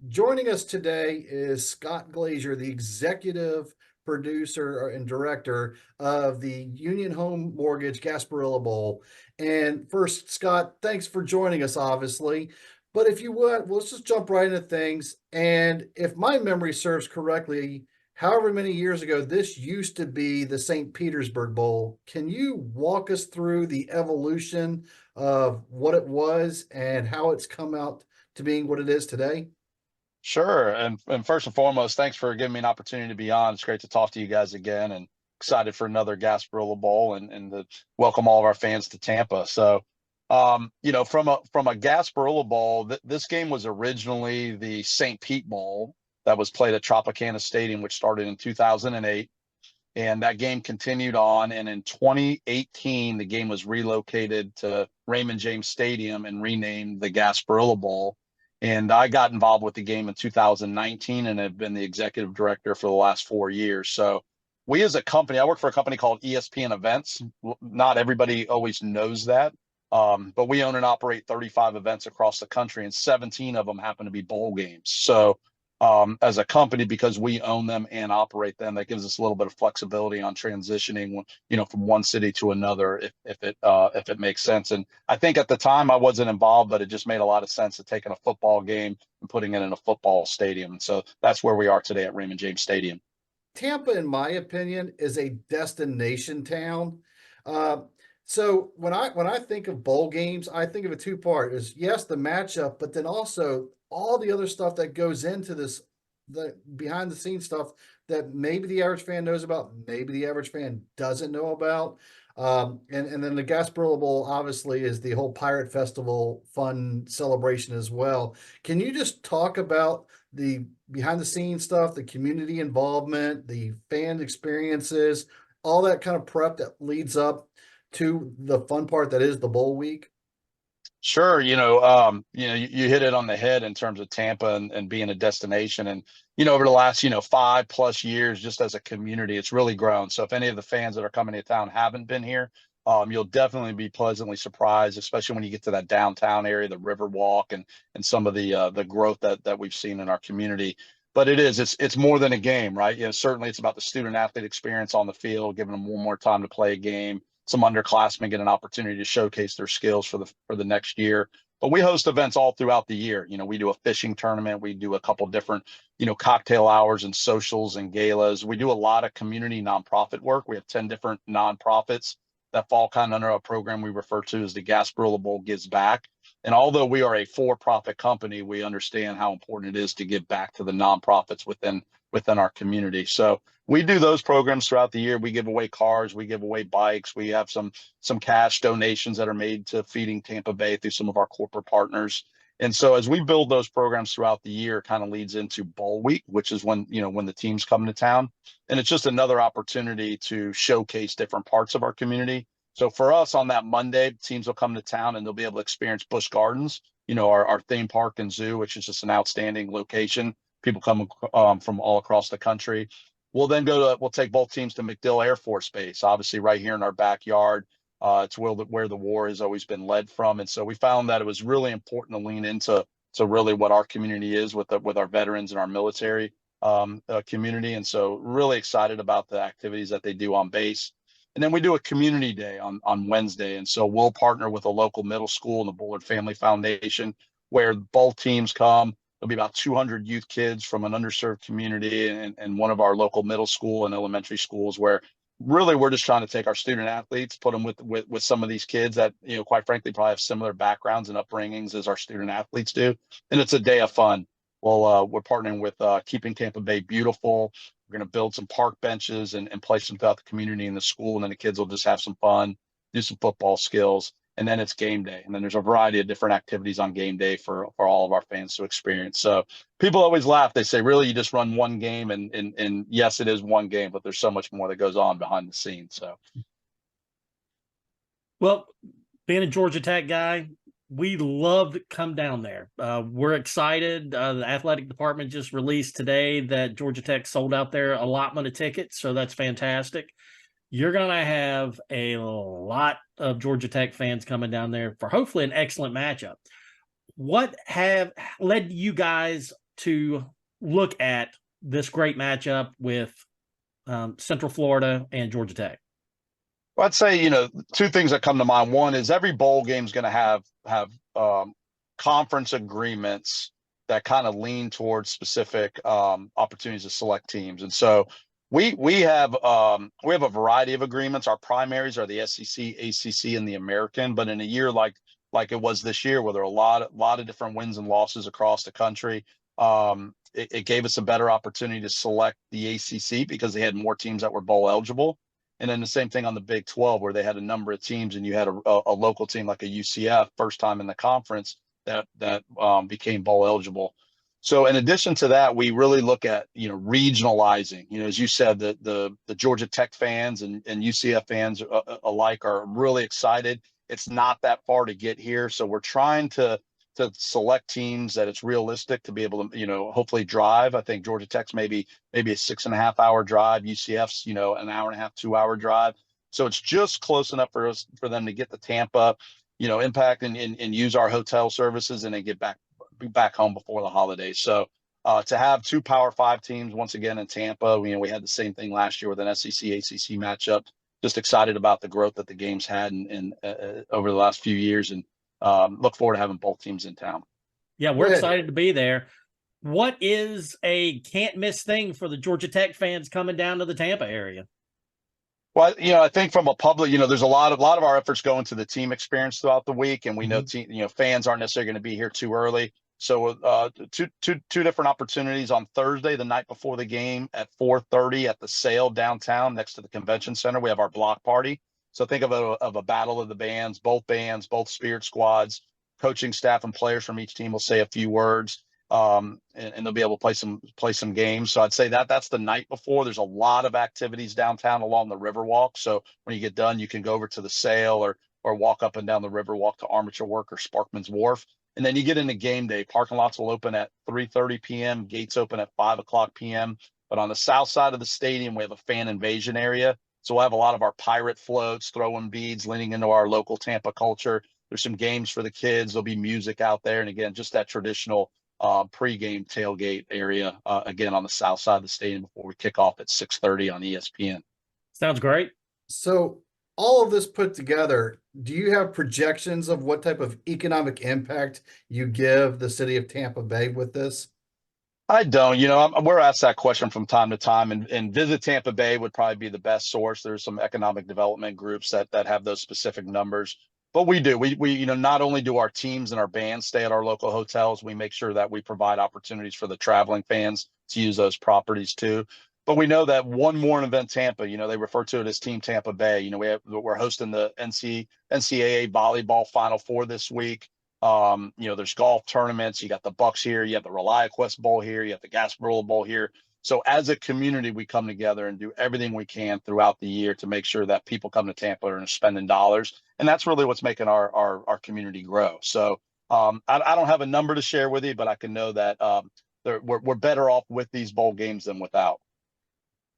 Joining us today is Scott Glaser, the executive producer and director of the Union Home Mortgage Gasparilla Bowl. And first, Scott, thanks for joining us, obviously. But if you would, let's just jump right into things. And if my memory serves correctly, however many years ago, this used to be the St. Petersburg Bowl. Can you walk us through the evolution of what it was and how it's come out to being what it is today? Sure. And first and foremost, thanks for giving me an opportunity to be on. It's great to talk to you guys again and excited for another Gasparilla Bowl and to welcome all of our fans to Tampa. So, from a Gasparilla Bowl, this game was originally the St. Pete Bowl that was played at Tropicana Stadium, which started in 2008. And that game continued on. And in 2018, the game was relocated to Raymond James Stadium and renamed the Gasparilla Bowl. And I got involved with the game in 2019 and have been the executive director for the last 4 years. So we as a company, I work for a company called ESPN Events. Not everybody always knows that, but we own and operate 35 events across the country, and 17 of them happen to be bowl games. So as a company, because we own them and operate them, that gives us a little bit of flexibility on transitioning, from one city to another, if it makes sense. And I think at the time I wasn't involved, but it just made a lot of sense of taking a football game and putting it in a football stadium. And so that's where we are today at Raymond James Stadium. Tampa, in my opinion, is a destination town. Uh, so when I think of bowl games, I think of a two-part: is yes, the matchup, but then also all the other stuff that goes into this, the behind the scenes stuff that maybe the average fan knows about, maybe the average fan doesn't know about. And then the Gasparilla Bowl obviously is the whole Pirate Festival fun celebration as well. Can you just talk about the behind the scenes stuff, the community involvement, the fan experiences, all that kind of prep that leads up to the fun part that is the bowl week? Sure, you hit it on the head in terms of Tampa and being a destination. And, over the last, 5+ years, just as a community, it's really grown. So if any of the fans that are coming to town haven't been here, you'll definitely be pleasantly surprised, especially when you get to that downtown area, the River Walk, and some of the growth that we've seen in our community. But it's more than a game, right? Certainly it's about the student athlete experience on the field, giving them one more time to play a game. Some underclassmen get an opportunity to showcase their skills for the next year. But we host events all throughout the year. We do a fishing tournament. We do a couple different, cocktail hours and socials and galas. We do a lot of community nonprofit work. We have 10 different nonprofits that fall kind of under a program we refer to as the Gasparilla Bowl Gives Back. And although we are a for-profit company, we understand how important it is to give back to the nonprofits within our community. So we do those programs throughout the year. We give away cars, we give away bikes, we have some cash donations that are made to Feeding Tampa Bay through some of our corporate partners. And so as we build those programs throughout the year, it kind of leads into bowl week, which is when the teams come to town. And it's just another opportunity to showcase different parts of our community. So for us on that Monday, teams will come to town and they'll be able to experience Busch Gardens, our theme park and zoo, which is just an outstanding location. People come from all across the country. We'll take both teams to MacDill Air Force Base, obviously right here in our backyard. It's where the war has always been led from. And so we found that it was really important to lean into really what our community is with our veterans and our military community. And so really excited about the activities that they do on base. And then we do a community day on Wednesday. And so we'll partner with a local middle school and the Bullard Family Foundation, where both teams come. There'll be about 200 youth kids from an underserved community and one of our local middle school and elementary schools, where really we're just trying to take our student athletes, put them with some of these kids that, quite frankly, probably have similar backgrounds and upbringings as our student athletes do. And it's a day of fun. Well, we're partnering with Keeping Tampa Bay Beautiful. We're going to build some park benches and place them throughout the community and the school. And then the kids will just have some fun, do some football skills. And then it's game day. And then there's a variety of different activities on game day for all of our fans to experience. So people always laugh. They say, really, you just run one game? And yes, it is one game, but there's so much more that goes on behind the scenes. So, Well, being a Georgia Tech guy, we love to come down there. We're excited. The athletic department just released today that Georgia Tech sold out their allotment of tickets, so that's fantastic. You're going to have a lot of Georgia Tech fans coming down there for hopefully an excellent matchup. What have led you guys to look at this great matchup with Central Florida and Georgia Tech? Well, I'd say, two things that come to mind. One is every bowl game is going to have conference agreements that kind of lean towards specific opportunities to select teams. And so we have a variety of agreements. Our primaries are the SEC, ACC, and the American. But in a year like it was this year, where there are a lot of different wins and losses across the country, it gave us a better opportunity to select the ACC because they had more teams that were bowl eligible. And then the same thing on the Big 12, where they had a number of teams, and you had a local team like a UCF, first time in the conference, that became bowl eligible. So in addition to that, we really look at regionalizing. As you said, the Georgia Tech fans and UCF fans alike are really excited. It's not that far to get here, so we're trying to select teams that it's realistic to be able to hopefully drive. I think Georgia Tech's maybe a 6.5 hour drive. UCF's an hour and a half, 2 hour drive. So it's just close enough for them to get to Tampa, impact and use our hotel services, and then be back home before the holidays. So to have two Power 5 teams once again in Tampa, we had the same thing last year with an SEC ACC matchup. Just excited about the growth that the game's had in over the last few years, and look forward to having both teams in town. Yeah, we're excited to be there. What is a can't miss thing for the Georgia Tech fans coming down to the Tampa area? Well, I think from a public, there's a lot of our efforts go into the team experience throughout the week, and we know fans aren't necessarily going to be here too early. So two different opportunities on Thursday, the night before the game, at 4:30 at the Sail downtown next to the convention center. We have our block party. So think of a battle of the bands, both Spirit squads, coaching staff and players from each team will say a few words, and they'll be able to play some games. So I'd say that's the night before. There's a lot of activities downtown along the Riverwalk. So when you get done, you can go over to the Sail or walk up and down the Riverwalk to Armature Work or Sparkman's Wharf. And then you get into game day. Parking lots will open at 3:30 p.m. Gates open at 5:00 p.m. But on the south side of the stadium, we have a fan invasion area. So we'll have a lot of our pirate floats, throwing beads, leaning into our local Tampa culture. There's some games for the kids. There'll be music out there. And again, just that traditional pregame tailgate area, again, on the south side of the stadium before we kick off at 6:30 on ESPN. Sounds great. So all of this put together, do you have projections of what type of economic impact you give the city of Tampa Bay with this? I don't. We're asked that question from time to time, and Visit Tampa Bay would probably be the best source. There's some economic development groups that have those specific numbers. But we do. We not only do our teams and our bands stay at our local hotels, we make sure that we provide opportunities for the traveling fans to use those properties too. But we know that one more event Tampa, they refer to it as Team Tampa Bay. We're hosting the NCAA volleyball Final Four this week. There's golf tournaments. You got the Bucks here. You have the ReliaQuest Bowl here. You have the Gasparilla Bowl here. So as a community, we come together and do everything we can throughout the year to make sure that people come to Tampa and are spending dollars. And that's really what's making our community grow. So I don't have a number to share with you, but I can know that we're better off with these bowl games than without.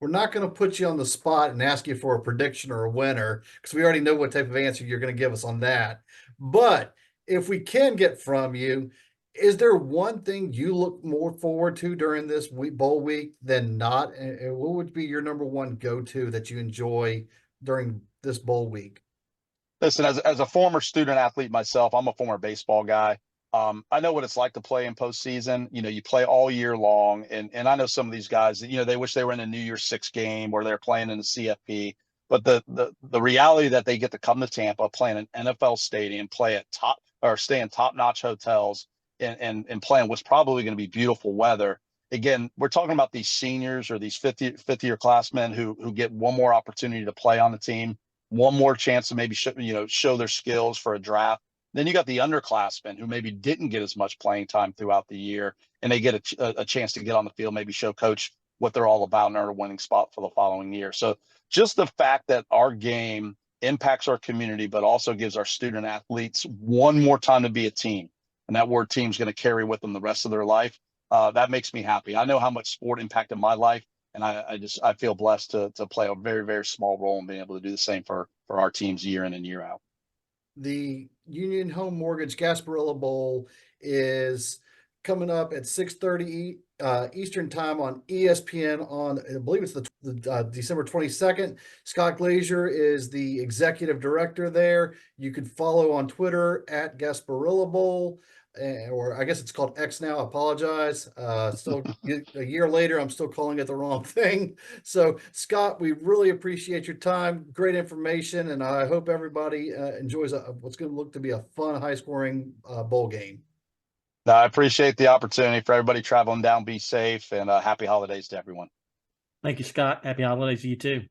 We're not going to put you on the spot and ask you for a prediction or a winner, because we already know what type of answer you're going to give us on that. But if we can get from you, is there one thing you look more forward to during this bowl week than not? And what would be your number one go-to that you enjoy during this bowl week? Listen, as a former student athlete myself, I'm a former baseball guy. I know what it's like to play in postseason. You play all year long, and I know some of these guys, they wish they were in a New Year's Six game where they're playing in the CFP. But the reality that they get to come to Tampa, play in an NFL stadium, stay in top-notch hotels, and play in what's probably going to be beautiful weather. Again, we're talking about these seniors or these fifth-year classmen who get one more opportunity to play on the team, one more chance to maybe show their skills for a draft. Then you got the underclassmen who maybe didn't get as much playing time throughout the year, and they get a chance to get on the field, maybe show coach what they're all about and earn a winning spot for the following year. So just the fact that our game impacts our community, but also gives our student athletes one more time to be a team, and that word team is going to carry with them the rest of their life. That makes me happy. I know how much sport impacted my life, and I feel blessed to play a very, very small role in being able to do the same for our teams year in and year out. The Union Home Mortgage Gasparilla Bowl is coming up at 6:30 Eastern time on ESPN on, I believe it's the December 22nd. Scott Glaser is the executive director there. You can follow on Twitter at Gasparilla Bowl, or I guess it's called X now. I apologize. Still a year later, I'm still calling it the wrong thing. So Scott, we really appreciate your time. Great information, and I hope everybody enjoys what's going to look to be a fun, high-scoring bowl game. No, I appreciate the opportunity for everybody traveling down. Be safe, and happy holidays to everyone. Thank you, Scott. Happy holidays to you too.